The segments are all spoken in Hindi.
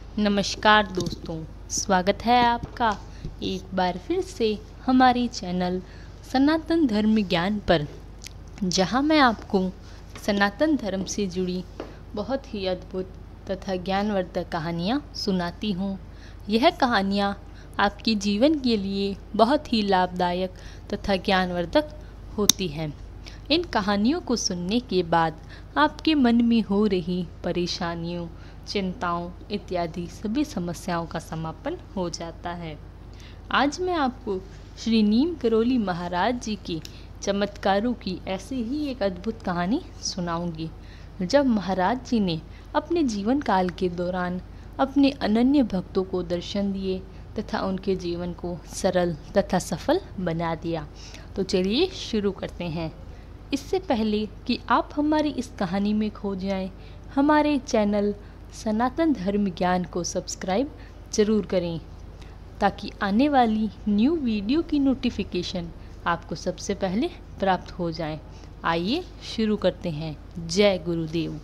नमस्कार दोस्तों, स्वागत है आपका एक बार फिर से हमारे चैनल सनातन धर्म ज्ञान पर, जहां मैं आपको सनातन धर्म से जुड़ी बहुत ही अद्भुत तथा ज्ञानवर्धक कहानियां सुनाती हूं। यह कहानियां आपके जीवन के लिए बहुत ही लाभदायक तथा ज्ञानवर्धक होती हैं। इन कहानियों को सुनने के बाद आपके मन में हो रही परेशानियों, चिंताओं इत्यादि सभी समस्याओं का समापन हो जाता है। आज मैं आपको श्री नीम करोली महाराज जी के चमत्कारों की ऐसी ही एक अद्भुत कहानी सुनाऊंगी, जब महाराज जी ने अपने जीवन काल के दौरान अपने अनन्य भक्तों को दर्शन दिए तथा उनके जीवन को सरल तथा सफल बना दिया। तो चलिए शुरू करते हैं। इससे पहले कि आप हमारी इस कहानी में खो जाएं, हमारे चैनल सनातन धर्म ज्ञान को सब्सक्राइब ज़रूर करें, ताकि आने वाली न्यू वीडियो की नोटिफिकेशन आपको सबसे पहले प्राप्त हो जाए। आइए शुरू करते हैं। जय गुरुदेव।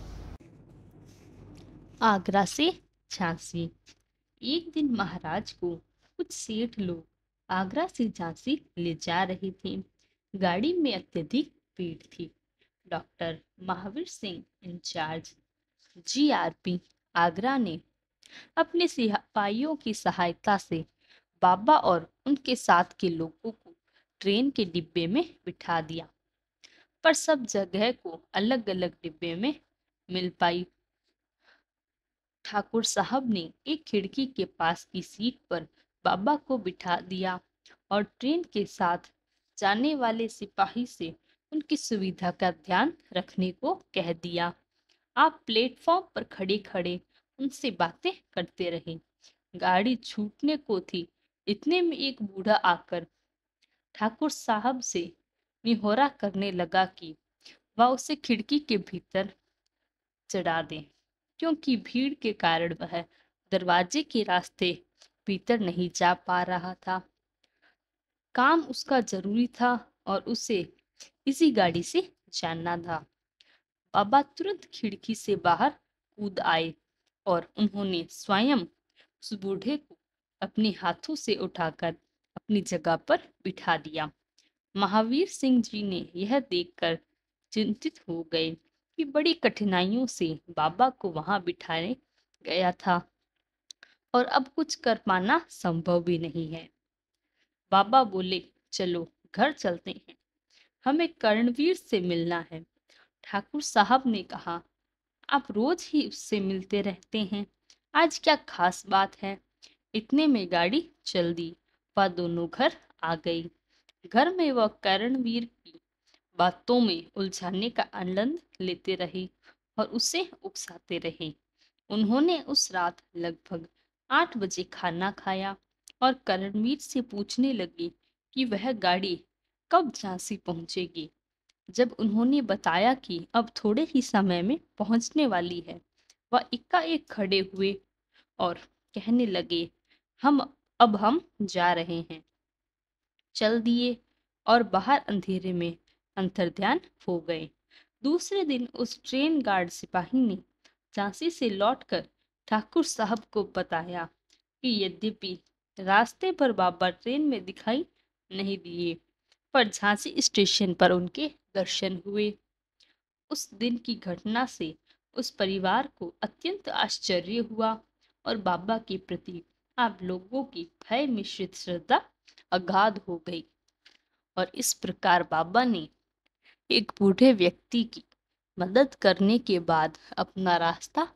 आगरा से झांसी। एक दिन महाराज को कुछ सेठ लोग आगरा से झांसी ले जा रहे थे। गाड़ी में अत्यधिक भीड़ थी। Doctor Mahavir Singh incharge GRP Agra ने अपने सिपाहियों की सहायता से बाबा और उनके साथ के लोगों को ट्रेन के डिब्बे में बिठा दिया, पर सब जगह को अलग अलग डिब्बे में मिल पाई। ठाकुर साहब ने एक खिड़की के पास की सीट पर बाबा को बिठा दिया और ट्रेन के साथ जाने वाले सिपाही से उनकी सुविधा का ध्यान रखने को कह दिया। आप प्लेटफॉर्म पर खड़े खड़े उनसे बातें करते रहे। गाड़ी छूटने को थी, इतने में एक बूढ़ा आकर ठाकुर साहब से निहोरा करने लगा कि वह उसे खिड़की के भीतर चढ़ा दें, क्योंकि भीड़ के कारण वह दरवाजे के रास्ते भीतर नहीं जा पा रहा था। काम उसका जरूरी था और उसे इसी गाड़ी से जाना था। बाबा तुरंत खिड़की से बाहर कूद आए और उन्होंने स्वयं उस बूढ़े को अपने हाथों से उठाकर अपनी जगह पर बिठा दिया। महावीर सिंह जी ने यह देखकर चिंतित हो गए कि बड़ी कठिनाइयों से बाबा को वहां बिठाने गया था और अब कुछ कर पाना संभव भी नहीं है। बाबा बोले, चलो घर चलते हैं, हमें कर्णवीर से मिलना है। ठाकुर साहब ने कहा, आप रोज ही उससे मिलते रहते हैं, आज क्या खास बात है। इतने में गाड़ी चल दी। वह दोनों घर आ गई। घर में वह कर्णवीर की बातों में उलझाने का आनंद लेते रहे और उसे उकसाते रहे। उन्होंने उस रात लगभग 8 बजे खाना खाया और कर्णवीर से पूछने लगे कि वह गाड़ी कब झांसी पहुंचेगी। जब उन्होंने बताया कि अब थोड़े ही समय में पहुंचने वाली है, वह एकाएक खड़े हुए और कहने लगे, हम जा रहे हैं। चल दिए और बाहर अंधेरे में अंतर्ध्यान हो गए। दूसरे दिन उस ट्रेन गार्ड सिपाही ने झांसी से लौटकर ठाकुर साहब को बताया कि यद्यपि रास्ते पर बाबा ट्रेन में दिखाई नहीं दिए, पर झांसी स्टेशन पर उनके दर्शन हुए। उस दिन की घटना से उस परिवार को अत्यंत आश्चर्य हुआ और बाबा के प्रति आप लोगों की भय मिश्रित श्रद्धा अगाध हो गई। और इस प्रकार बाबा ने एक बूढ़े व्यक्ति की मदद करने के बाद अपना रास्ता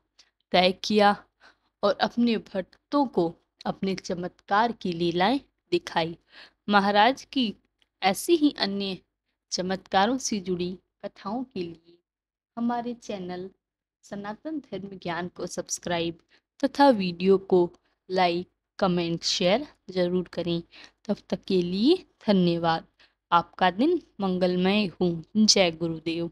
तय किया और अपने भक्तों को अपने चमत्कार की लीलाएं दिखाई। महाराज की ऐसी ही अन्य चमत्कारों से जुड़ी कथाओं के लिए हमारे चैनल सनातन धर्म ज्ञान को सब्सक्राइब तथा वीडियो को लाइक, कमेंट, शेयर जरूर करें। तब तक के लिए धन्यवाद। आपका दिन मंगलमय हो। जय गुरुदेव।